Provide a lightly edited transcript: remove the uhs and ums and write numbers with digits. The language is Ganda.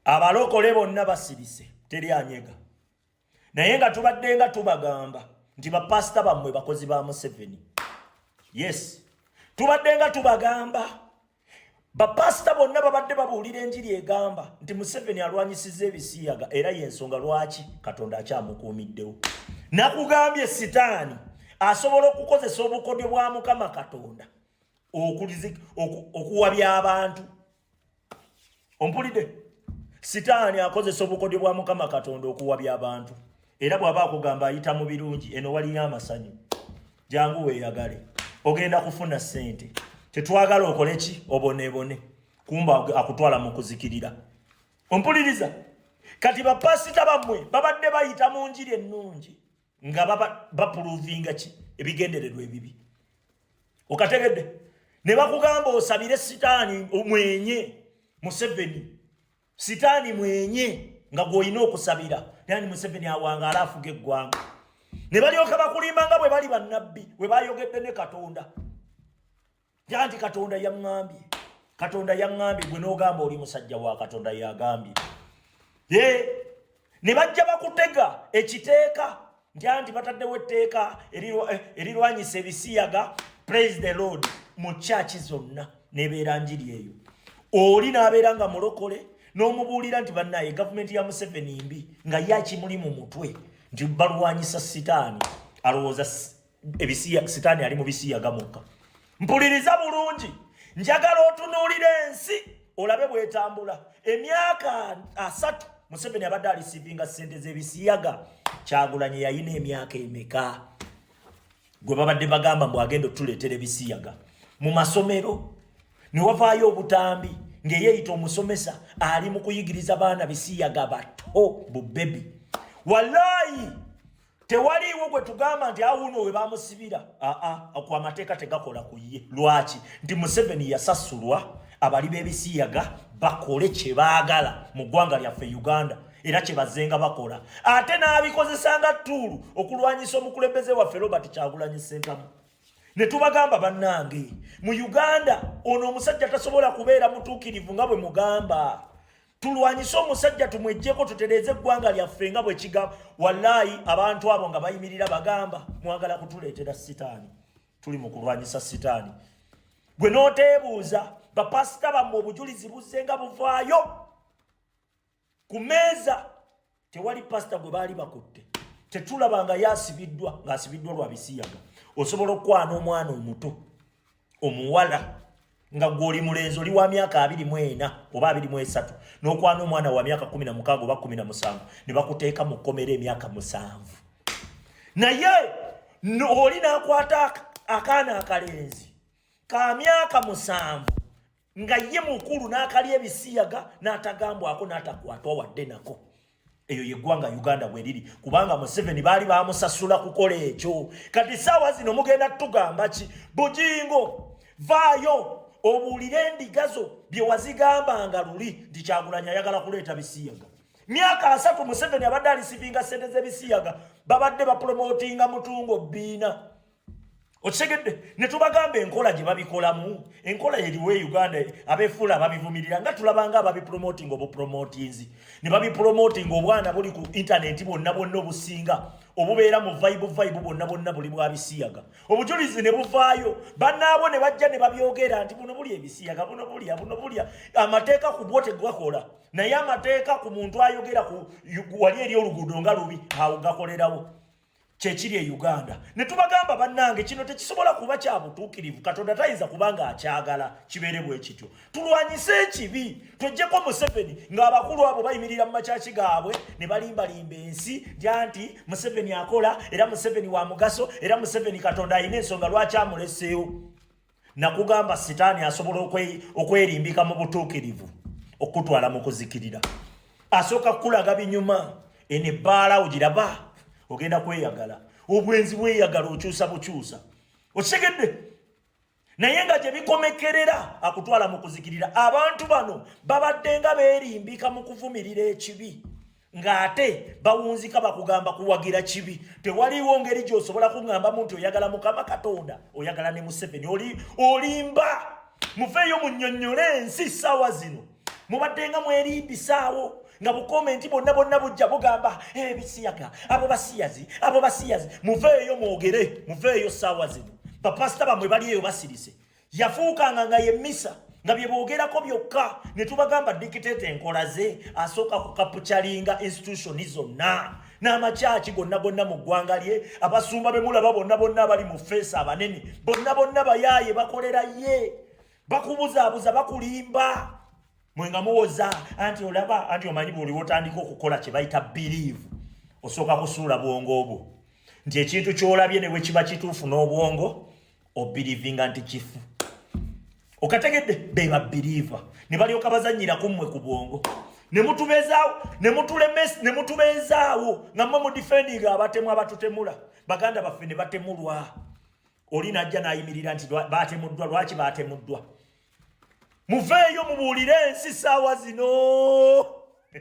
abalokole bonna basirise teri anyega naye nga tubadde nga tubagamba nti bapasita bammwe bakozi ba Museveni. Yes, tubadde nga tubagamba bapasita bonna babadde babuulira enjiri egamba nti Museveni alwanyisiza ebisiyaga era yensonga lwaki Katonda akyamukuumiddewo. Nakugambye sitaani asobola okukozesa obukodyo bwa Mukama Katonda okuwabya abantu. Ompulidde? Sitaani akozesa obukodyo bwa Mukama Katonda okuwabya abantu. Era bw'aba akugamba ayita mu birungi eno waliyo amasanyu. Jangu weeyagale. Ogenda kufuna ssente. Tetwagala okole ki? Obonebone. Kumba akutwala mu kuzikirira. Ompuliriza? Kati bapasita bammwe babadde bayita mu njiri ennungi nga bapuluvinga ki? Ebigendererwa ebibi. Okategedde? Ne bakugamba osabire sitaani mwenye Museveni. Sitaani mwenye nga gw'olina okusabira. Yani Museveni awangala afuga eggwanga. Ne balyoka bakulimba nga bwe bali bannabbi bwe bayogedde ne Katonda. Janti Katonda yaŋŋambye. Katonda yaŋŋambye gwe n'ogamba oli musajja wa Katonda yagambye. Ne bajja bakutega ekiteeka nti bataddewo etteeka erirwanyisa ebisiyaga praise the Lord mu church zonna n'ebeera njiri eyo. Oli n'abeera nga mulokole n'omubuulira nti bannaye gavumenti ya Museveni mbi nga yakimuli mu mutwe nti balwanyisa sitaani alowooza sitaani ali mu bisiyaga mukka. Mpuliriza bulungi, njagala otunuulira ensi olabe bwetambula. Emyaka 3 Museveni abadde alisivinga ssente z'ebisiyaga. Kyagulanyi yayina emyaka emeka? Gwe babadde bagamba mbu agenda otuleetera ebisiyaga mu masomero ne wavaayo obutambi ng'eyeeyita omusomesa ali mu kuyigiriza baana bisiyaga bato bubebi. Wallahi tewaliiwo gwe tugamba nti awuno we bamusibira. Ku amateeka tegakola ku ye. Lwaki? Nti Museveni yasasulwa abali b'ebisiyaga bakole kye baagala mu ggwanga lyaffe Uganda era kye bazenga bakola. Ate n'abikozesanga ttuulu okulwanyisa omukulembeze waffe Robert Kyagulanyi Ssentamu. Ne tubagamba bannange mu Uganda ono omusajja tasobola kubeera mutuukirivu nga bwe mugamba. Tulwanyise omusajja tumwejjeko tutereeze eggwanga lyaffe nga bwe kigamba. Wallahi abantu abo nga bayimirira bagamba mwagala kutuleetera sitaani. Tuli mu kulwanyisa sitaani. Gwe n'oteebuuza bapasita bammwe obujulizi buzze nga buvaayo ku meeza. Tewali pasita gwe baali bakutte. Tetulabanga yasibiddwa ng'asibiddwa lwa bisiyaga. Osobola okwana omwana omuto omuwala nga gw'oli mulenzi oli wa myaka 24 oba 23 n'okwana omwana wa myaka 16 oba 17 ne bakuteeka mu kkomera emyaka 7. Naye oli n'akwata akaana akalenzi ka myaka 7 nga ye mukulu n'akalya ebisiyaga n'atagambwako n'atakwatwa wadde nako. Eyo yeggwanga Uganda bwe liri kubanga Museveni baali bamusasula kukola ekyo. Kati saawa zino mugenda tugamba ki? Bujingo vaayo obuulire endigazo bye wazigambanga luli nti Kyagulanyi ayagala kuleeta bisiyaga. Myaka 3 Museveni abadde alisivinga ssente z'ebisiyaga babadde bapromotinga mutungo bbiina. Okitegedde? Ne tubagamba enkola gye babikolamu. Enkola eriwo Uganda abeefuula babivumirira nga tulabanga ababipromoting obupromotinzi. Ne babipromoting obwana buli ku internet bonna obusinga obubeera mu vibe bonna buli bwa bisiyaga. Obujulizi ne buvaayo bannaabo ne bajja ne babyogera nti buno buli ebisiyaga buno bulya. Amateeka ku bwo tegakola. Naye amateeka ku muntu ayogera ku wali eri oluguudo nga lubi awo gakolerawo. Kyekiri e Uganda. Ne tubagamba bannange kino tekisobola kuba kya butuukirivu. Katonda tayinza kubanga akyagala kibeere bwe kityo. Tulwanyise ekibi. Tojjeko Museveni ng'abakulu abo bayimirira mu makyaki gaabwe ne balimbalimba ensi nti Museveni akola era Museveni wa mugaso era Museveni Katonda ayina ensonga lwaki amuleseewo. Nakugamba sitaani asobola okwerimbika mu butuukirivu okutwala mu kuzikirira. Asooka kukulaga binyuma ene ebbaala ogiraba. Ogenda kweyagala. Obwenzi bweyagala okyusa bukyusa. Okitegedde? Naye nga gye bikomekerera akutwala mu kuzikirira. Abantu bano babadde nga beerimbika mu kuvumirira ekibi. Ng'ate bawunzika bakugamba kuwagira kibi. Tewaliwo ngeri gy'osobola kuŋŋambamu nti oyagala Mukama Katonda, oyagala ne Museveni. Olimba. Muveeyo munnyonnyole ensi ssaawa zino. mubadde nga mwerimbisaawo nga bukomenti bonna bujja bugamba bisiyaga abo basiyazi muveeyo mwogere muveeyo ssaawa zino bapasita bamwe bali eyo basirise yafuukanga nga ye mmisa nga bye boogerako byokka ne tubagamba dikiteeta enkola ze asooka kukapucalinga institutioni zonna n'amakyaki gonna mu ggwanga lye abasumba bemulaba bonna bali mu feesi abanene bonna bayaaye bakolera ye bakubuzaabuza bakulimba mwenga muwoza anti olaba anti omanyi buli wotandika okukola kye bayita believe osooka kusuula bwongo obwo nti ekintu kyolabye ne bwe kiba kituufu n'obwongo obirivinga nti kifu okategedde beba believer ne balyoka bazanyira kummwe ku bwongo ne mutubeezaawo nga mmwe mudifendinga abatemu abatutemula baganda baffe ne batemulwa oli najja n'ayimirira nti batemuddwa lwaki batemuddwa muveeyo mubuulire ensi ssaawa zino